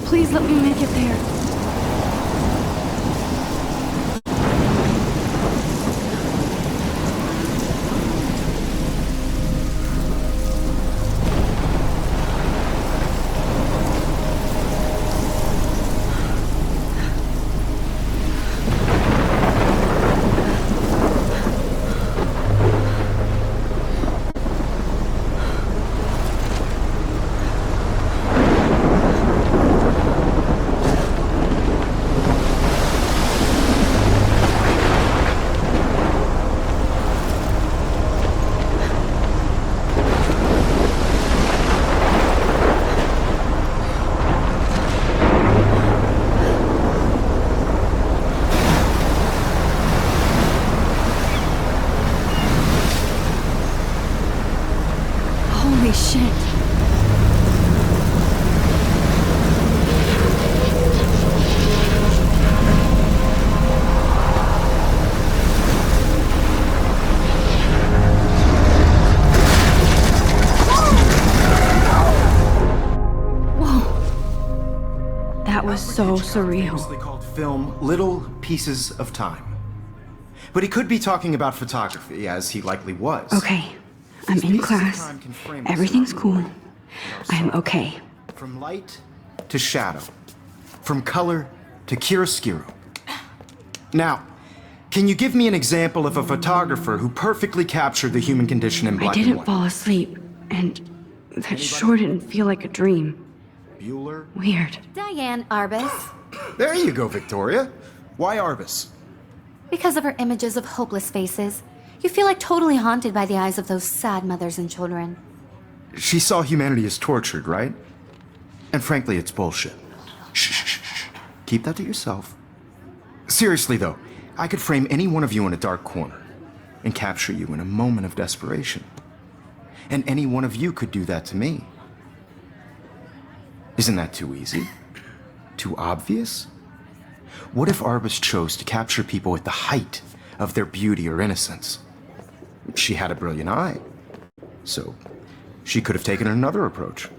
Please let me make it there. Holy shit. Whoa. That was so surreal. Famously called film Little Pieces of Time. But he could be talking about photography, as he likely was. Okay. I'm in class. Everything's cool. I'm okay. From light to shadow. From color to chiaroscuro. Now, can you give me an example of a photographer who perfectly captured the human condition in black and I didn't white? fall asleep, and that sure didn't feel like a dream. Bueller? Weird. Diane Arbus. There you go, Victoria. Why Arbus? Because of her images of hopeless faces, you feel like totally haunted by the eyes of those sad mothers and children. She saw humanity as tortured, right? And frankly, it's bullshit. Shh, shh, shh, shh. Keep that to yourself. Seriously, though, I could frame any one of you in a dark corner and capture you in a moment of desperation. And any one of you could do that to me. Isn't that too easy? Too obvious? What if Arbus chose to capture people at the height of their beauty or innocence? She had a brilliant eye, so she could have taken another approach.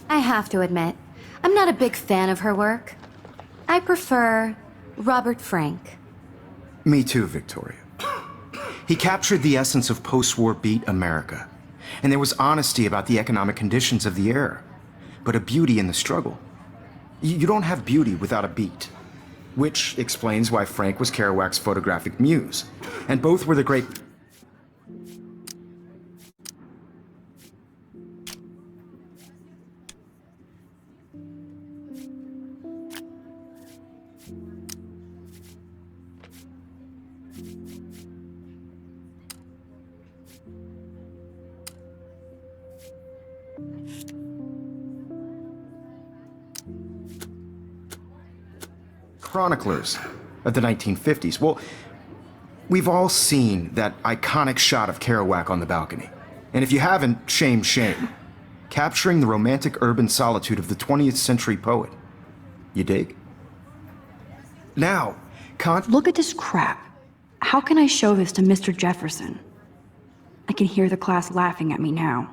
I have to admit, I'm not a big fan of her work. I prefer Robert Frank. Me too, Victoria. He captured the essence of post-war beat America, and there was honesty about the economic conditions of the era, but a beauty in the struggle. You don't have beauty without a beat. which explains why Frank was Kerouac's photographic muse. And both were the great... chroniclers of the 1950s. Well, we've all seen that iconic shot of Kerouac on the balcony. And if you haven't, shame, shame. Capturing the romantic urban solitude of the 20th century poet. You dig? Now, Look at this crap. How can I show this to Mr. Jefferson? I can hear the class laughing at me now.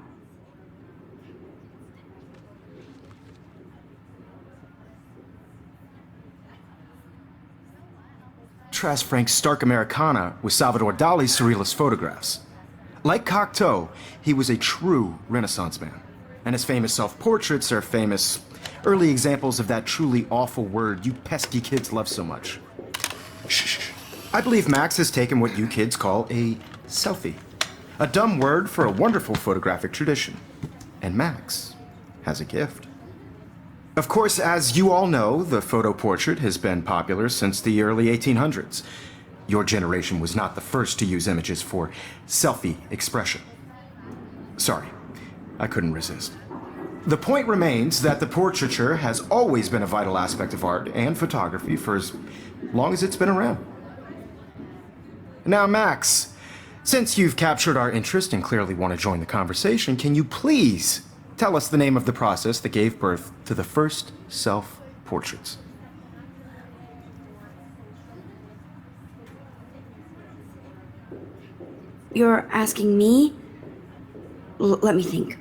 Contrast Frank's stark Americana with Salvador Dali's surrealist photographs. Like Cocteau, he was a true Renaissance man, and his famous self-portraits are famous early examples of that truly awful word you pesky kids love so much. Shh. I believe Max has taken what you kids call a selfie. A dumb word for a wonderful photographic tradition. And Max has a gift. Of course, as you all know, the photo portrait has been popular since the early 1800s. Your generation was not the first to use images for selfie expression. Sorry, I couldn't resist. The point remains that the portraiture has always been a vital aspect of art and photography for as long as it's been around. Now, Max, since you've captured our interest and clearly want to join the conversation, can you please tell us the name of the process that gave birth to the first self-portraits? You're asking me? Let me think.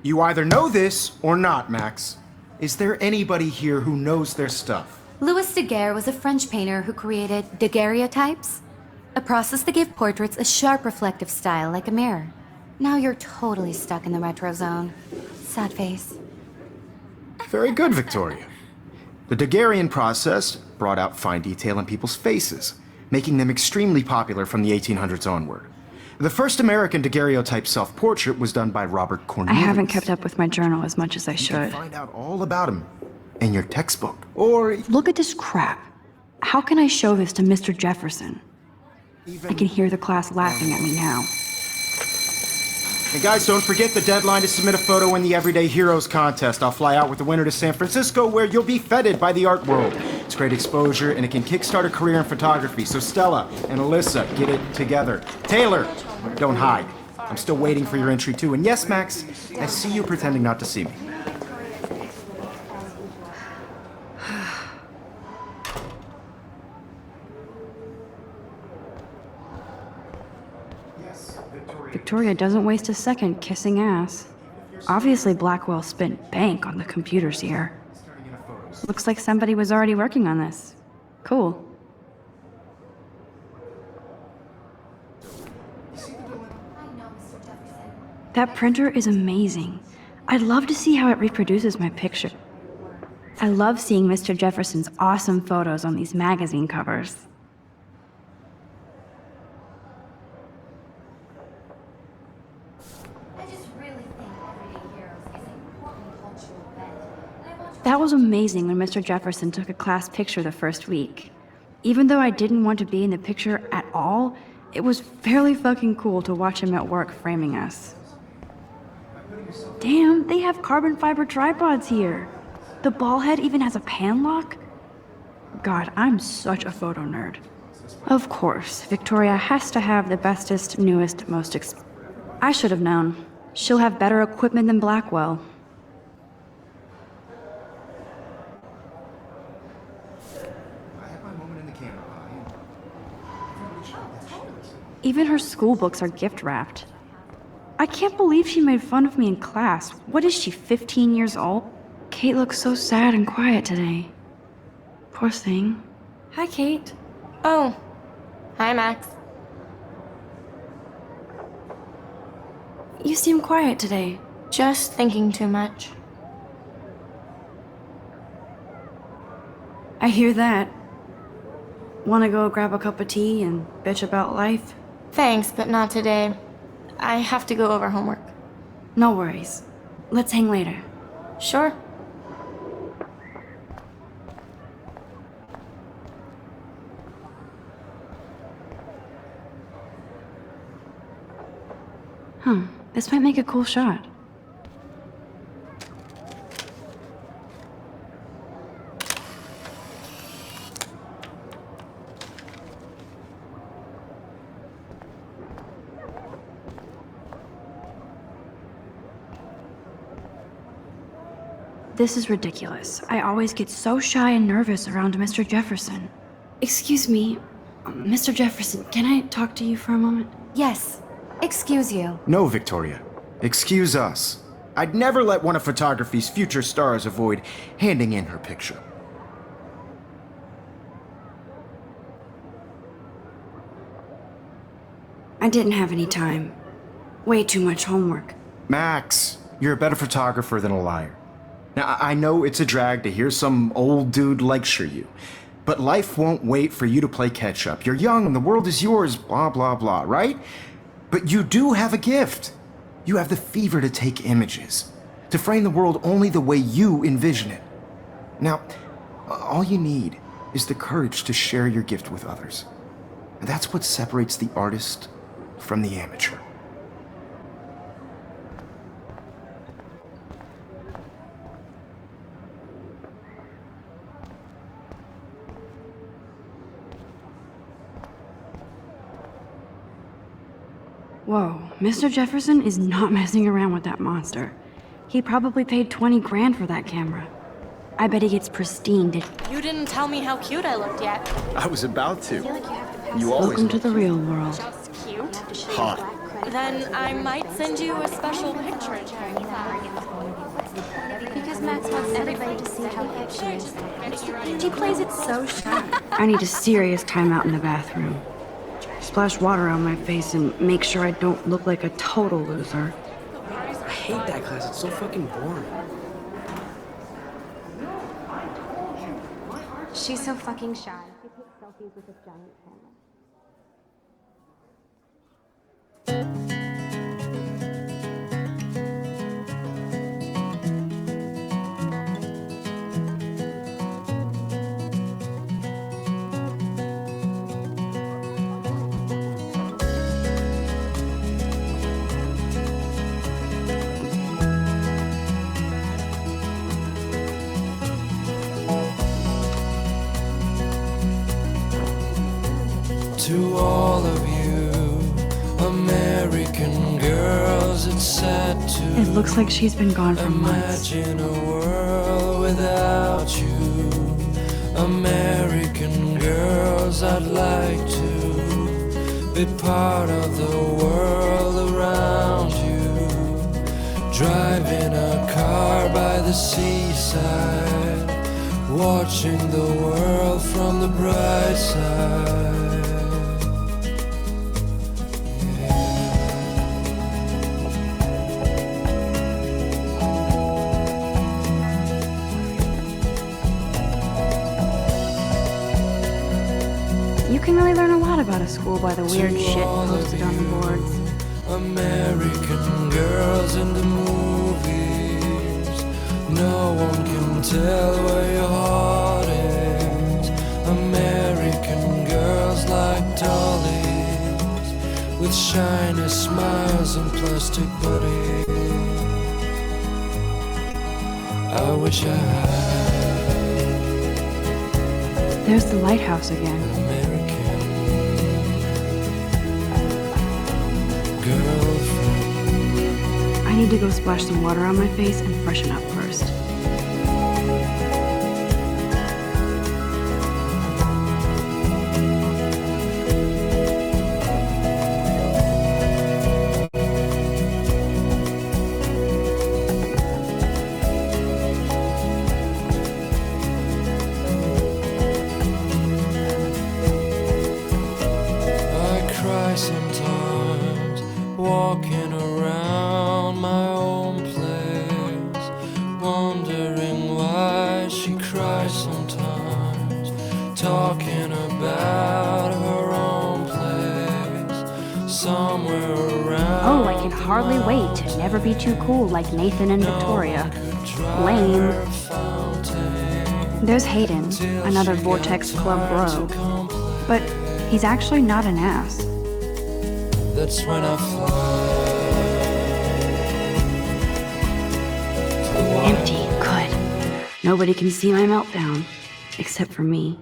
You either know this or not, Max. Is there anybody here who knows their stuff? Louis Daguerre was a French painter who created daguerreotypes, a process that gave portraits a sharp reflective style like a mirror. Now you're totally stuck in the retro zone. Sad face. Very good, Victoria. The Daguerrean process brought out fine detail in people's faces, making them extremely popular from the 1800s onward. The first American daguerreotype self-portrait was done by Robert I Cornelius. haven't kept up with my journal as much as I You should. can find out all about him in your textbook, or Look at this crap. How can I show this to Mr. Jefferson? I can hear the class laughing at me now. And guys, don't forget the deadline to submit a photo in the Everyday Heroes contest. I'll fly out with the winner to San Francisco, where you'll be feted by the art world. It's great exposure, and it can kickstart a career in photography. So Stella and Alyssa, get it together. Taylor, don't hide. I'm still waiting for your entry too. And yes, Max, I see you pretending not to see me. Victoria doesn't waste a second kissing ass. Obviously Blackwell spent bank on the computers here. Looks like somebody was already working on this. Cool. That printer is amazing. I'd love to see how it reproduces my picture. I love seeing Mr. Jefferson's awesome photos on these magazine covers. That was amazing when Mr. Jefferson took a class picture the first week. Even though I didn't want to be in the picture at all, it was fairly fucking cool to watch him at work framing us. Damn, they have carbon fiber tripods here. The ball head even has a pan lock? God, I'm such a photo nerd. Of course, Victoria has to have the bestest, newest, most I should have known. She'll have better equipment than Blackwell. Even her school books are gift-wrapped. I can't believe she made fun of me in class. What is she, 15 years old? Kate looks so sad and quiet today. Poor thing. Hi, Kate. Oh. Hi, Max. You seem quiet today. Just thinking too much. I hear that. Wanna go grab a cup of tea and bitch about life? Thanks, but not today. I have to go over homework. No worries. Let's hang later. Sure. This might make a cool shot. This is ridiculous. I always get so shy and nervous around Mr. Jefferson. Excuse me, Mr. Jefferson, can I talk to you for a moment? Yes. Excuse you. No, Victoria. Excuse us. I'd never let one of photography's future stars avoid handing in her picture. I didn't have any time. Way too much homework. Max, you're a better photographer than a liar. Now, I know it's a drag to hear some old dude lecture you, but life won't wait for you to play catch up. You're young and the world is yours, blah, blah, blah, right? But you do have a gift. You have the fever to take images, to frame the world only the way you envision it. Now, all you need is the courage to share your gift with others. And that's what separates the artist from the amateur. Whoa, Mr. Jefferson is not messing around with that monster. He probably paid 20 grand for that camera. I bet he gets pristine. You didn't tell me how cute I looked yet. I was about to. You always Welcome to the real world. Just cute. hot. Then I might send you a special picture. Because Max wants everybody to see how cute she is. She plays it so shy. I need a serious timeout in the bathroom. Splash water on my face and make sure I don't look like a total loser. I hate that class. It's so fucking boring. She's so fucking shy. She takes selfies with a giant camera. To all of you American girls, it's sad to It looks like she's been gone for months. imagine a world without you. American girls, I'd like to be part of the world around you. Driving a car by the seaside, watching the world from the bright side. You can really learn a lot about a school by the weird shit posted on the boards. American girls in the movies, no one can tell where your heart is. American girls like dollies, with shiny smiles and plastic bodies. I wish I had There's the lighthouse again. American girlfriend. I need to go splash some water on my face and freshen up first. I cry sometimes, walking around my own place, wait to never be too cool like Nathan and Victoria. Lame. There's Hayden, another Vortex Club bro. But he's actually not an ass. That's when I fly. Empty, good. Nobody can see my meltdown, except for me.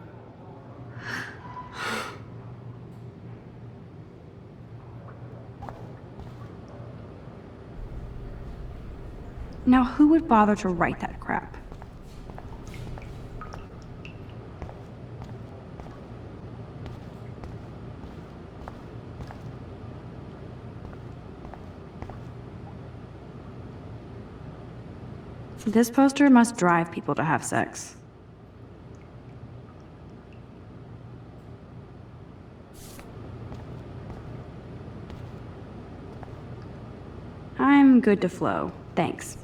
Now, who would bother to write that crap? This poster must drive people to have sex. I'm good to flow, thanks.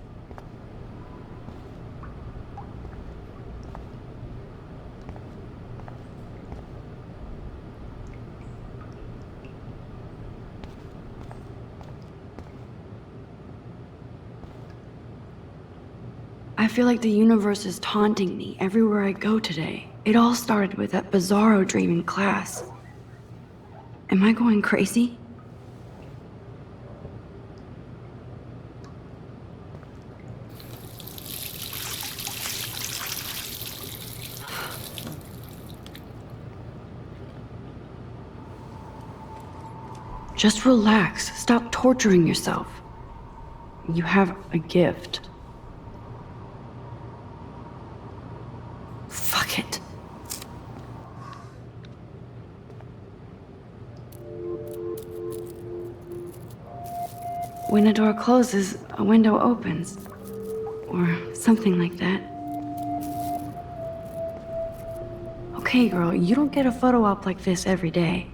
I feel like the universe is taunting me everywhere I go today. It all started with that bizarro dream in class. Am I going crazy? Just relax. Stop torturing yourself. You have a gift. Fuck it. When a door closes, a window opens. Or something like that. Okay, girl, you don't get a photo op like this every day.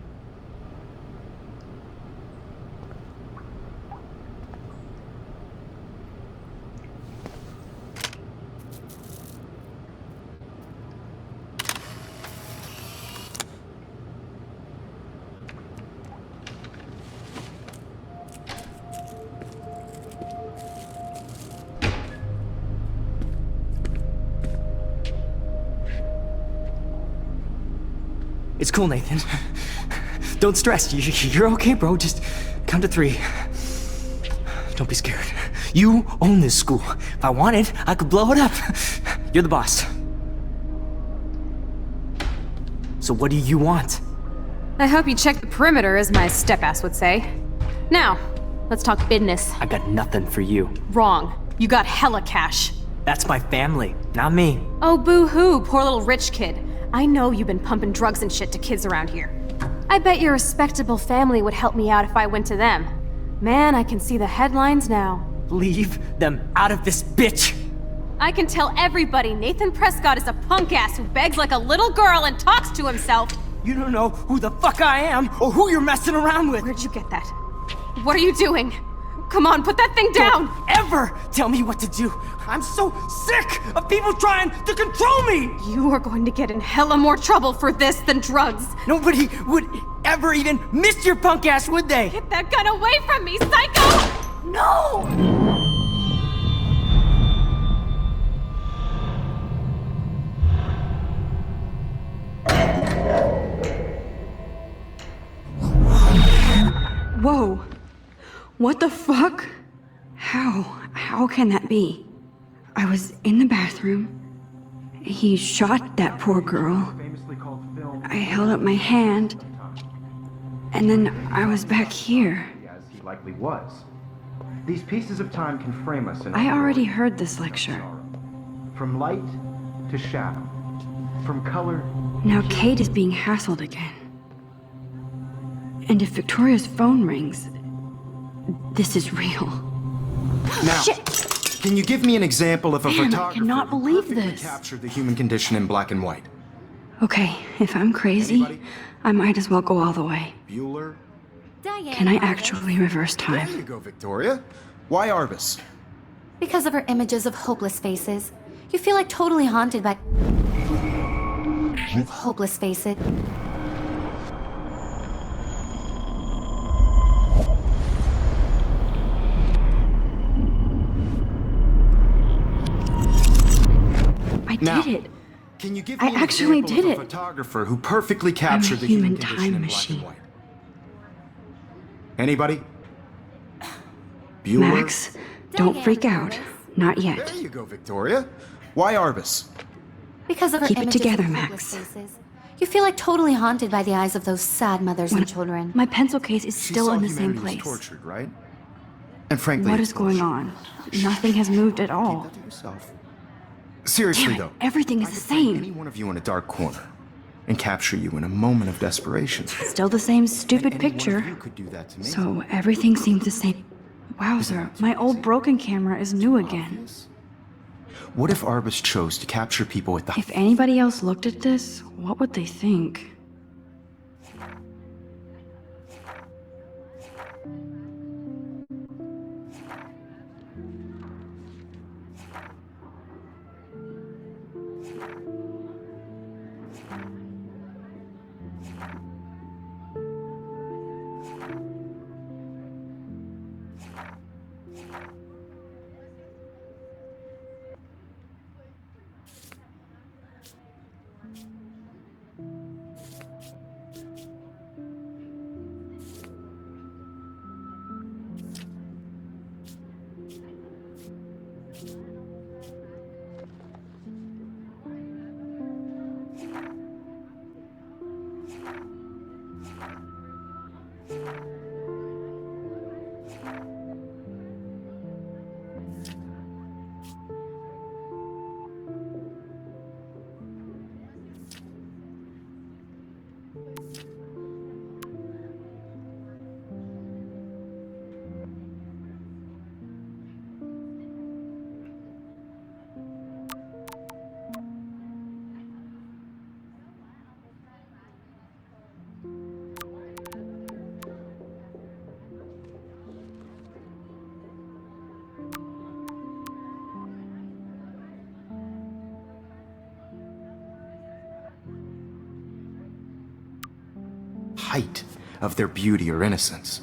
It's cool, Nathan. Don't stress. You're okay, bro. Just count to 3. Don't be scared. You own this school. If I wanted, I could blow it up. You're the boss. So what do you want? I hope you check the perimeter, as my step-ass would say. Now, let's talk business. I got nothing for you. Wrong. You got hella cash. That's my family, not me. Oh, boo-hoo, poor little rich kid. I know you've been pumping drugs and shit to kids around here. I bet your respectable family would help me out if I went to them. Man, I can see the headlines now. Leave them out of this bitch! I can tell everybody Nathan Prescott is a punk ass who begs like a little girl and talks to himself. You don't know who the fuck I am or who you're messing around with. Where'd you get that? What are you doing? Come on, put that thing down! Don't ever tell me what to do! I'm so sick of people trying to control me! You are going to get in hella more trouble for this than drugs. Nobody would ever even miss your punk ass, would they? Get that gun away from me, psycho! No! Whoa. What the fuck? How can that be? I was in the bathroom. He shot that poor girl. I held up my hand. And then I was back here. As he likely was. These pieces of time can frame us in I already heard this lecture. From light to shadow. From color. Now Kate is being hassled again. And if Victoria's phone rings, this is real. Now, Shit. Can you give me an example of a Man, I photographer cannot who believe perfectly this. captured the human condition in black and white? Okay, if I'm crazy, Anybody? I might as well go all the way. Bueller? Diane Can I Arbus. actually reverse There time? you go, Victoria. Why Arbus? Because of her images of hopeless faces. You feel like totally haunted by... hopeless face it. Now, did it. Can you give I me an actually example did of a it. photographer who perfectly captured the human human condition time in machine. black and white? Anybody? Bueller? Max, don't freak out. Not yet. There you go, Victoria. Why Arbus? Because of her Keep it images together, of Max. hopeless faces. You feel like totally haunted by the eyes of those sad mothers and children. My pencil case is She still saw in the same humanity as place. tortured, right? And frankly, What it's is going bullshit. on? Nothing has moved at all. Keep that to yourself. Seriously, Damn it, though, everything is I the could find any same. one of you in a dark corner and capture you in a moment of desperation. Still the same stupid Any one of picture. you could do that to me. So everything seems the same. Wowzer, my old broken camera is new again. What if Arbus chose to capture people with the If anybody else looked at this, what would they think? height of their beauty or innocence.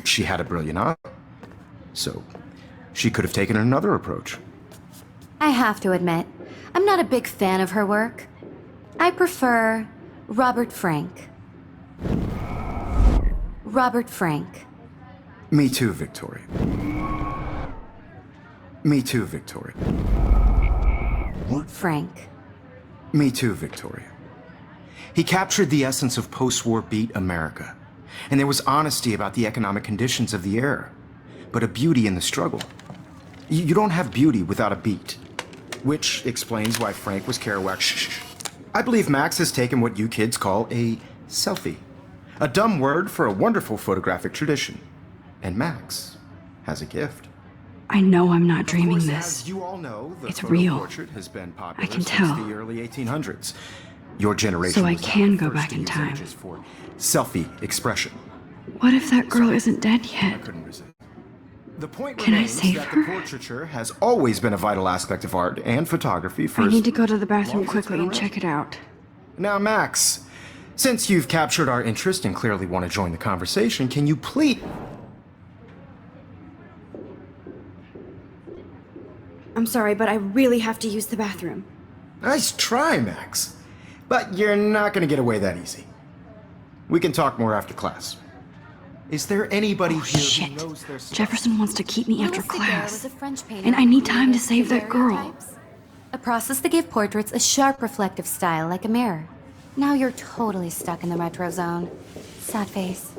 She had a brilliant eye, so she could have taken another approach. I have to admit, I'm not a big fan of her work. I prefer Robert Frank. Robert Frank. Me too, Victoria. Me too, Victoria. Frank. Me too, Victoria. He captured the essence of post-war beat America, and there was honesty about the economic conditions of the era, but a beauty in the struggle. You don't have beauty without a beat, which explains why Frank was Kerouac. Shh. I believe Max has taken what you kids call a selfie, a dumb word for a wonderful photographic tradition, and Max has a gift. I know I'm not dreaming Of course, this. as you all know, the It's photo real. portrait has been popular I can since tell. the early 1800s. Your generation So I was not can the go first back to in use time. images for selfie expression. What if that girl isn't dead I yet? couldn't resist. The point Can I remains save that her? the portraiture has always been a vital aspect of art and photography for I as need to go to the bathroom long as it's quickly been and check it out. Now, Max, since you've captured our interest and clearly want to join the conversation, can you please... I'm sorry, but I really have to use the bathroom. Nice try, Max. But you're not going to get away that easy. We can talk more after class. Is there anybody Oh, here shit. who knows their stuff? Jefferson wants to keep me after Louis Daguerre class. was a French painter And I who need time to created save that girl. daguerreotypes, a process that gave portraits a sharp reflective style like a mirror. Now you're totally stuck in the retro zone. Sad face.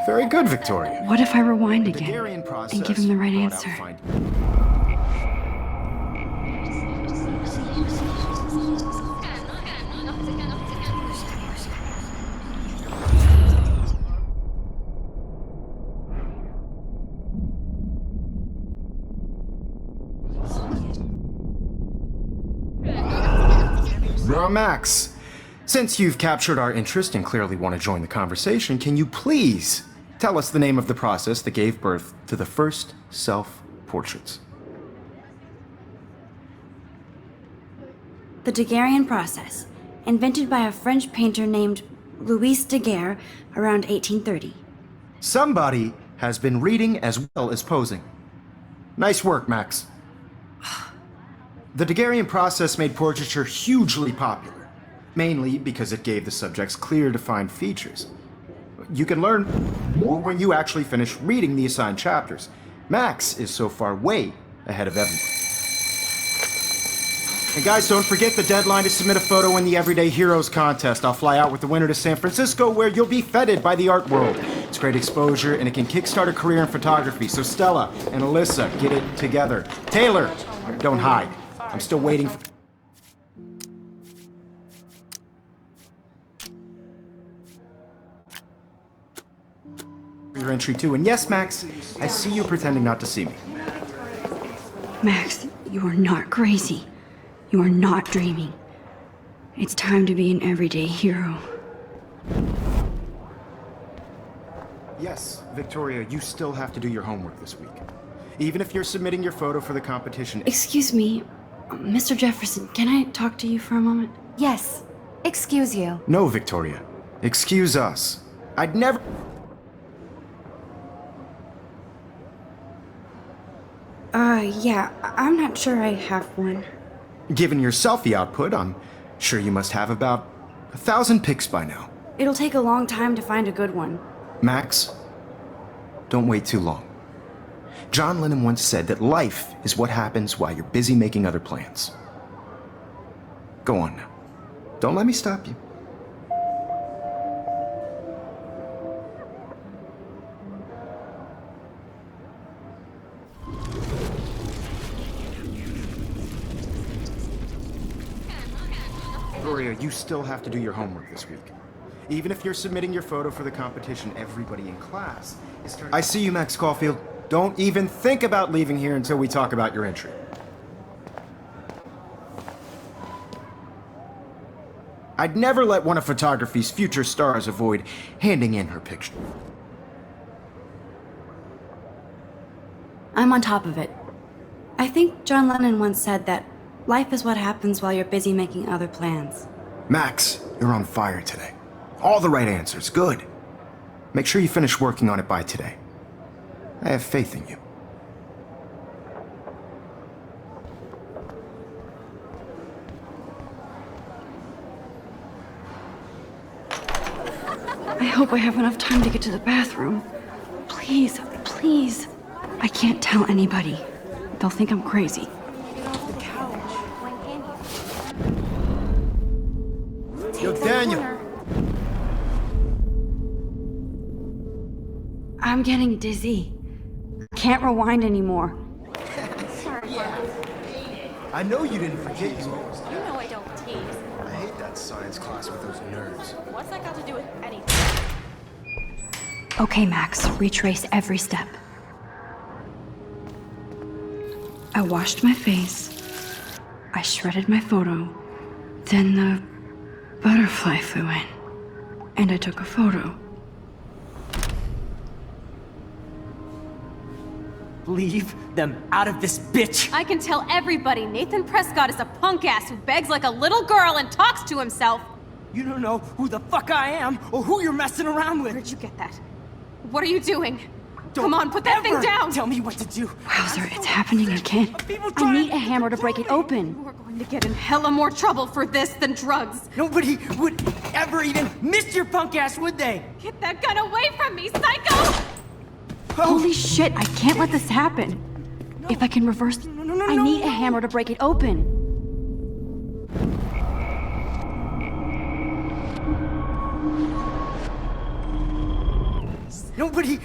Very good, Victoria. What if I rewind The again Daguerrean process and give him the right brought out answer? Now, Max, since you've captured our interest and clearly want to join the conversation, can you please tell us the name of the process that gave birth to the first self-portraits? The Daguerrean process, invented by a French painter named Louis Daguerre around 1830. Somebody has been reading as well as posing. Nice work, Max. The Daguerrean process made portraiture hugely popular, mainly because it gave the subjects clear, defined features. You can learn more when you actually finish reading the assigned chapters. Max is so far way ahead of everyone. And guys, don't forget the deadline to submit a photo in the Everyday Heroes contest. I'll fly out with the winner to San Francisco, where you'll be feted by the art world. It's great exposure, and it can kickstart a career in photography. So Stella and Alyssa, get it together. Taylor, don't hide. I'm still waiting for your entry too. And yes, Max, I see you pretending not to see me. Max, you are not crazy. You are not dreaming. It's time to be an everyday hero. Yes, Victoria, you still have to do your homework this week. Even if you're submitting your photo for the competition. Excuse me, Mr. Jefferson, can I talk to you for a moment? Yes. Excuse you. No, Victoria. Excuse us. I'd never... Yeah, I'm not sure I have one. Given your selfie output, I'm sure you must have about 1,000 pics by now. It'll take a long time to find a good one. Max, don't wait too long. John Lennon once said that life is what happens while you're busy making other plans. Go on now. Don't let me stop you. Gloria, you still have to do your homework this week. Even if you're submitting your photo for the competition, everybody in class is turning... I see you, Max Caulfield. Don't even think about leaving here until we talk about your entry. I'd never let one of photography's future stars avoid handing in her picture. I'm on top of it. I think John Lennon once said that life is what happens while you're busy making other plans. Max, you're on fire today. All the right answers. Good. Make sure you finish working on it by today. I have faith in you. I hope I have enough time to get to the bathroom. Please, please. I can't tell anybody. They'll think I'm crazy. Yo, Daniel! I'm getting dizzy. Can't rewind anymore. I know you didn't forget you. You know I don't tease. I hate that science class with those nerds. What's that got to do with anything? Okay, Max, retrace every step. I washed my face. I shredded my photo. Then the butterfly flew in. And I took a photo. Leave them out of this bitch! I can tell everybody Nathan Prescott is a punk ass who begs like a little girl and talks to himself. You don't know who the fuck I am or who you're messing around with. Where'd you get that? What are you doing? Don't Come on, put that thing ever down! Tell me what to do. Wowzer, it's happening again. People I need a hammer to break it open. You are going to get in hella more trouble for this than drugs. Nobody would ever even miss your punk ass, would they? Get that gun away from me, psycho! Holy shit, I can't let this happen. If I can reverse... I need a hammer to break it open. Nobody...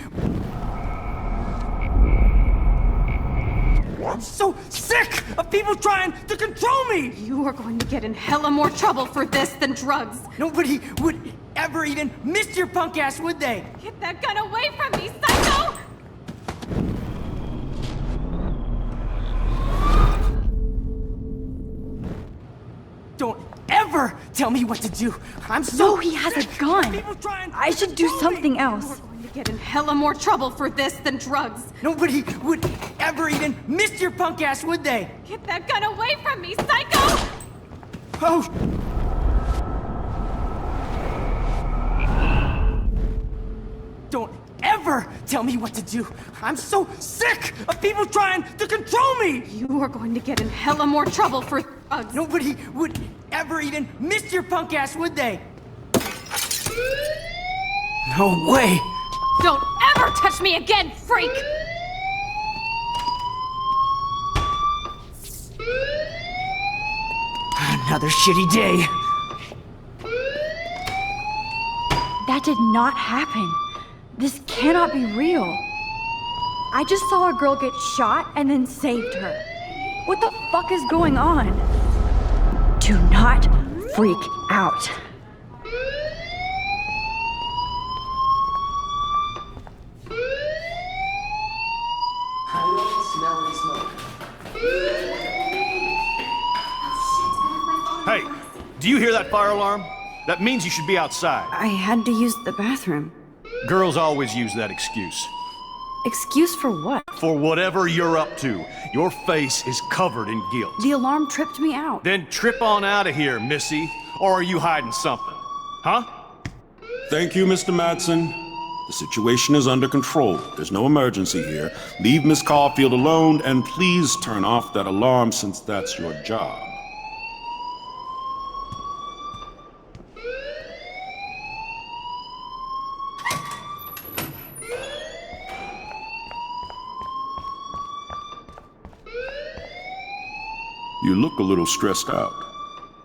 I'm so sick of people trying to control me! You are going to get in hella more trouble for this than drugs. Nobody would ever even miss your punk ass, would they? Get that gun away from me, psycho! Don't ever tell me what to do. I'm so No, he has a sick of gun. people trying to I should do control me. something You are else. going to get in hella more trouble for this than drugs. Nobody would ever even miss your punk ass, would they? Get that gun away from me, psycho! Oh! Don't ever tell me what to do. I'm so sick of people trying to control me! me! You are going to get in hella more trouble for thugs. Nobody would ever even miss your punk ass, would they? No way! Don't ever touch me again, freak! Another shitty day. That did not happen. This cannot be real. I just saw a girl get shot and then saved her. What the fuck is going on? Do not freak out. Hey, do you hear that fire alarm? That means you should be outside. I had to use the bathroom. Girls always use that excuse. Excuse for what? For whatever you're up to, your face is covered in guilt. The alarm tripped me out. Then trip on out of here, Missy. Or are you hiding something? Huh? Thank you, Mr. Madsen. The situation is under control. There's no emergency here. Leave Miss Caulfield alone, and please turn off that alarm since that's your job. You look a little stressed out.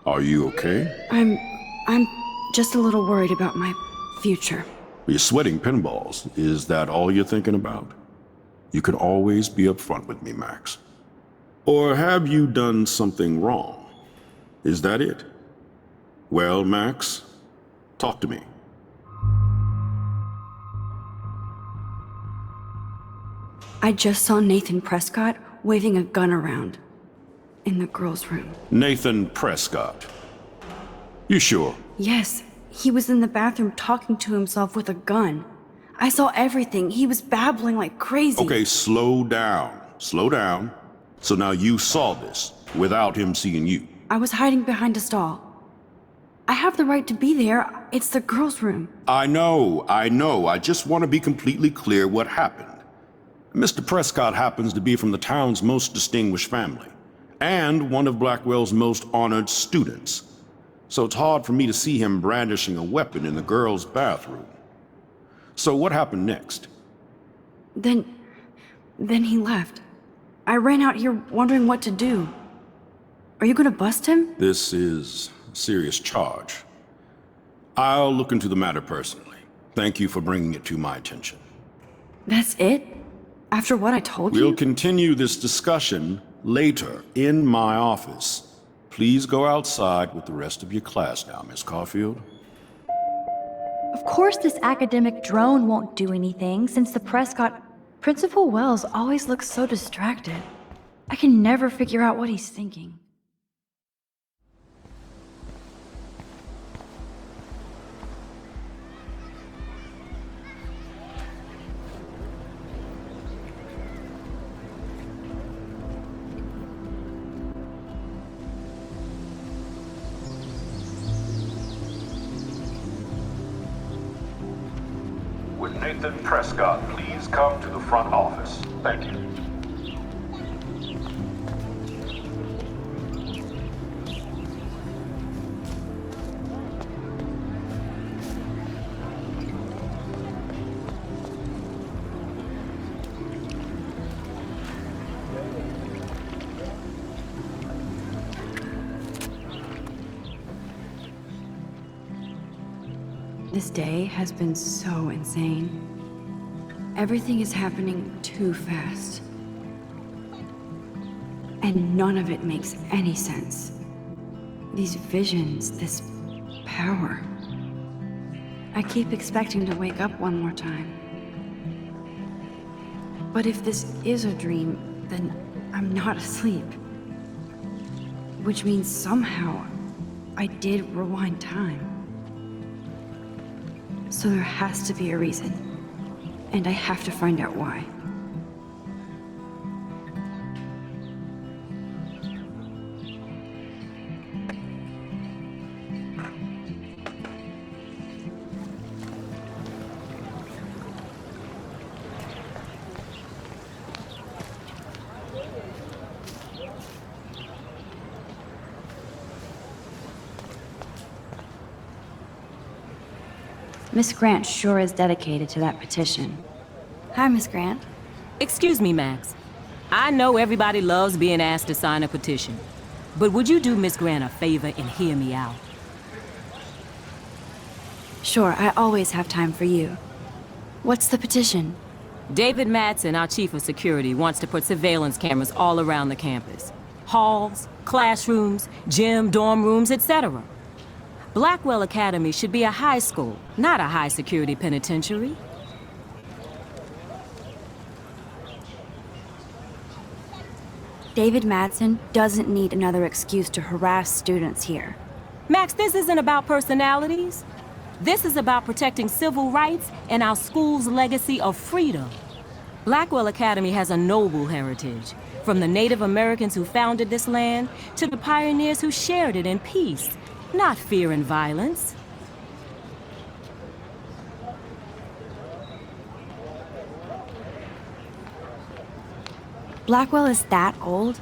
Are you okay? I'm just a little worried about my future. You're sweating pinballs. Is that all you're thinking about? You can always be upfront with me, Max. Or have you done something wrong? Is that it? Well, Max, talk to me. I just saw Nathan Prescott waving a gun around in the girls' room. Nathan Prescott. You sure? Yes, he was in the bathroom talking to himself with a gun. I saw everything. He was babbling like crazy. Okay, slow down. Slow down. So now you saw this without him seeing you. I was hiding behind a stall. I have the right to be there. It's the girls' room. I know. I just want to be completely clear what happened. Mr. Prescott happens to be from the town's most distinguished family, and one of Blackwell's most honored students. So it's hard for me to see him brandishing a weapon in the girls' bathroom. So what happened next? Then he left. I ran out here wondering what to do. Are you gonna bust him? This is a serious charge. I'll look into the matter personally. Thank you for bringing it to my attention. That's it? After what I told you? We'll continue this discussion later in my office. Please go outside with the rest of your class now, Miss Caulfield. Of course this academic drone won't do anything since the Prescott... Principal Wells always looks so distracted. I can never figure out what he's thinking. Would Nathan Prescott please come to the front office? Thank you. This day has been so insane. Everything is happening too fast. And none of it makes any sense. These visions, this power. I keep expecting to wake up one more time. But if this is a dream, then I'm not asleep. Which means somehow I did rewind time. So there has to be a reason. And I have to find out why. Miss Grant sure is dedicated to that petition. Hi, Miss Grant. Excuse me, Max. I know everybody loves being asked to sign a petition, but would you do Miss Grant a favor and hear me out? Sure, I always have time for you. What's the petition? David Madsen, our chief of security, wants to put surveillance cameras all around the campus. Halls, classrooms, gym, dorm rooms, etc. Blackwell Academy should be a high school, not a high-security penitentiary. David Madsen doesn't need another excuse to harass students here. Max, this isn't about personalities. This is about protecting civil rights and our school's legacy of freedom. Blackwell Academy has a noble heritage, from the Native Americans who founded this land to the pioneers who shared it in peace, not fear and violence. Blackwell is that old?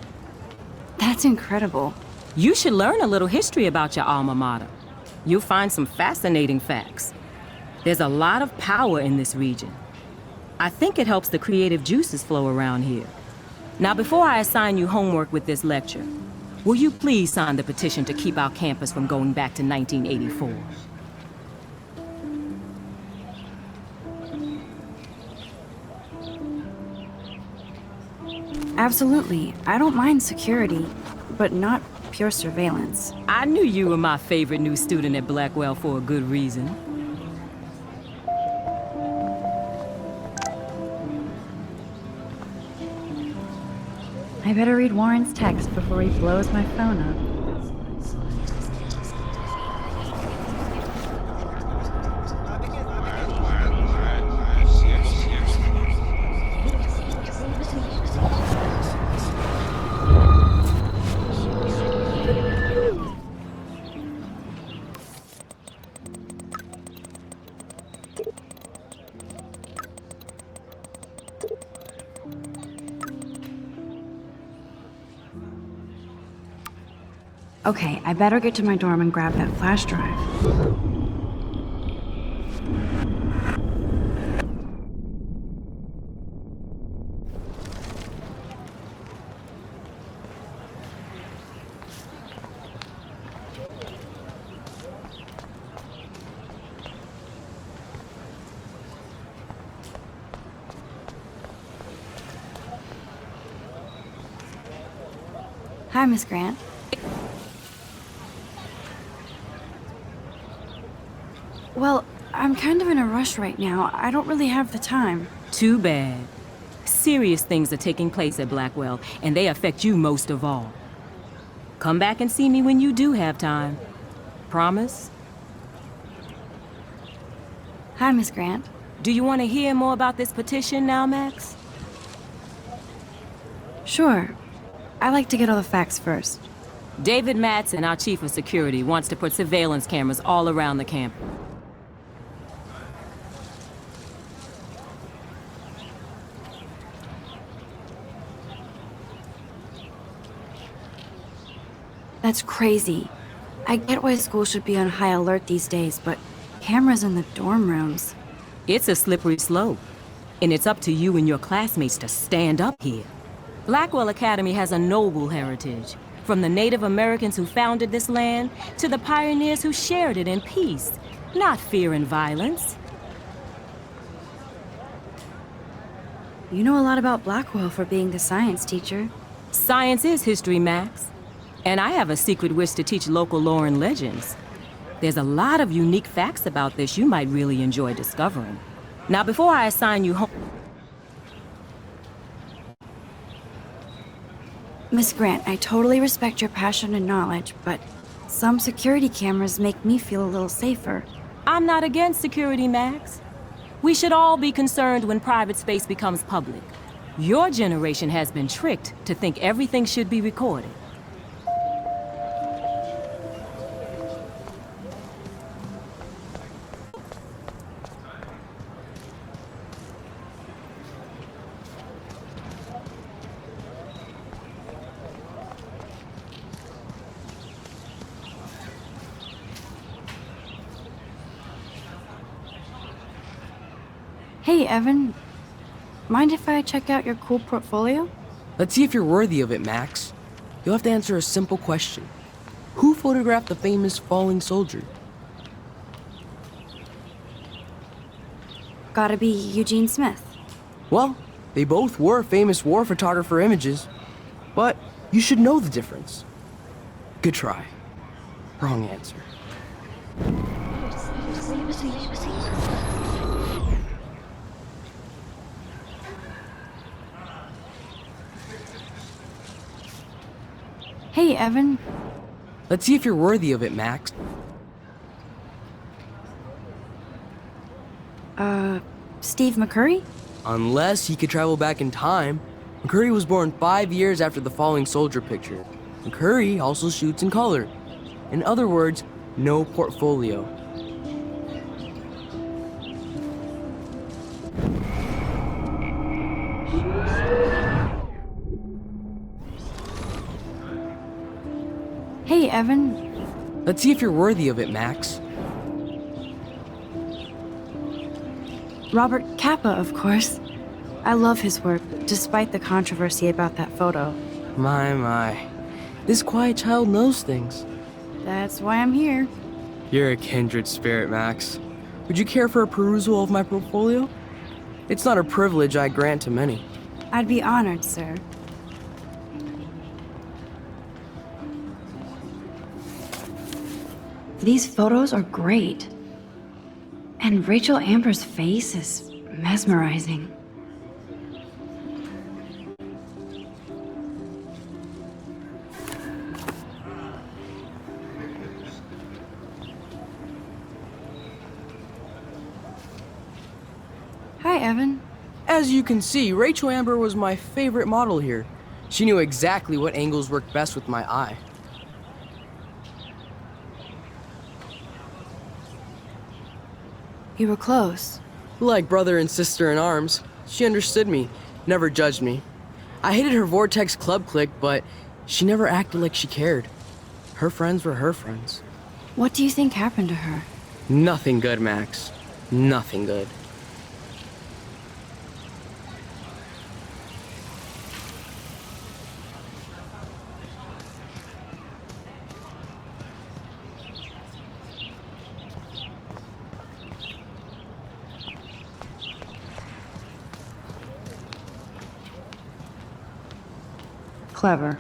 That's incredible. You should learn a little history about your alma mater. You'll find some fascinating facts. There's a lot of power in this region. I think it helps the creative juices flow around here. Now, before I assign you homework with this lecture, will you please sign the petition to keep our campus from going back to 1984? Absolutely. I don't mind security, but not pure surveillance. I knew you were my favorite new student at Blackwell for a good reason. I better read Warren's text before he blows my phone up. Okay, I better get to my dorm and grab that flash drive. Hi, Miss Grant. Well, I'm kind of in a rush right now. I don't really have the time. Too bad. Serious things are taking place at Blackwell, and they affect you most of all. Come back and see me when you do have time. Promise? Hi, Miss Grant. Do you want to hear more about this petition now, Max? Sure. I like to get all the facts first. David Madsen, our chief of security, wants to put surveillance cameras all around the campus. That's crazy. I get why school should be on high alert these days, but cameras in the dorm rooms. It's a slippery slope, and it's up to you and your classmates to stand up here. Blackwell Academy has a noble heritage, from the Native Americans who founded this land to the pioneers who shared it in peace, not fear and violence. You know a lot about Blackwell for being the science teacher. Science is history, Max. And I have a secret wish to teach local lore and legends. There's a lot of unique facts about this you might really enjoy discovering. Now, before I assign you home... Miss Grant, I totally respect your passion and knowledge, but some security cameras make me feel a little safer. I'm not against security, Max. We should all be concerned when private space becomes public. Your generation has been tricked to think everything should be recorded. Hey, Evan. Mind if I check out your cool portfolio? Let's see if you're worthy of it, Max. You'll have to answer a simple question. Who photographed the famous falling soldier? Gotta be Eugene Smith. Well, they both were famous war photographer images, but you should know the difference. Good try. Wrong answer. Hey, Evan. Let's see if you're worthy of it, Max. Steve McCurry? Unless he could travel back in time. McCurry was born 5 years after the falling soldier picture. McCurry also shoots in color. In other words, no portfolio. Hey, Evan. Let's see if you're worthy of it, Max. Robert Capa, of course. I love his work, despite the controversy about that photo. My. This quiet child knows things. That's why I'm here. You're a kindred spirit, Max. Would you care for a perusal of my portfolio? It's not a privilege I grant to many. I'd be honored, sir. These photos are great. And Rachel Amber's face is mesmerizing. Hi, Evan. As you can see, Rachel Amber was my favorite model here. She knew exactly what angles worked best with my eye. You were close. Like brother and sister in arms, she understood me, never judged me. I hated her Vortex Club clique, but she never acted like she cared. Her friends were her friends. What do you think happened to her? Nothing good, Max. Nothing good. Clever.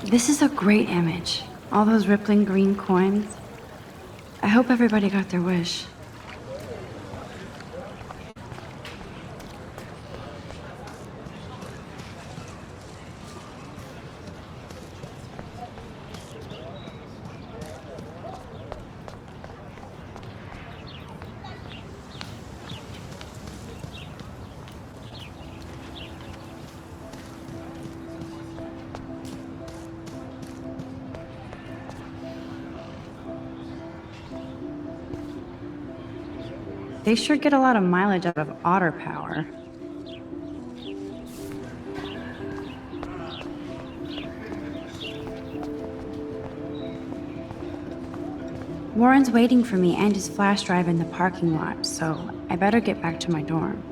This is a great image. All those rippling green coins. I hope everybody got their wish. They sure get a lot of mileage out of otter power. Warren's waiting for me and his flash drive in the parking lot, so I better get back to my dorm.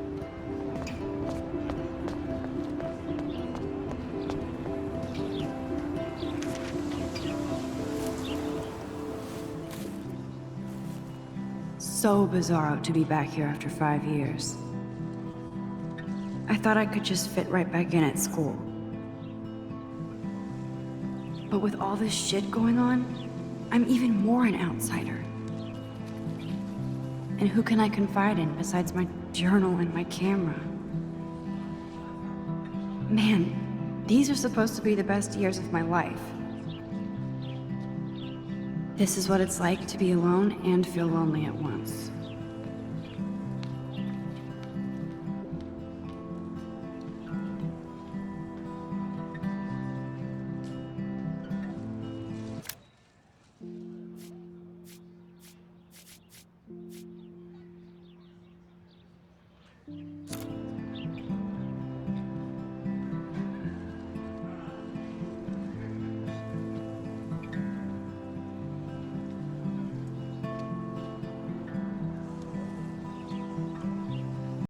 So bizarro to be back here after 5 years. I thought I could just fit right back in at school. But with all this shit going on, I'm even more an outsider. And who can I confide in besides my journal and my camera? Man, these are supposed to be the best years of my life. This is what it's like to be alone and feel lonely at once.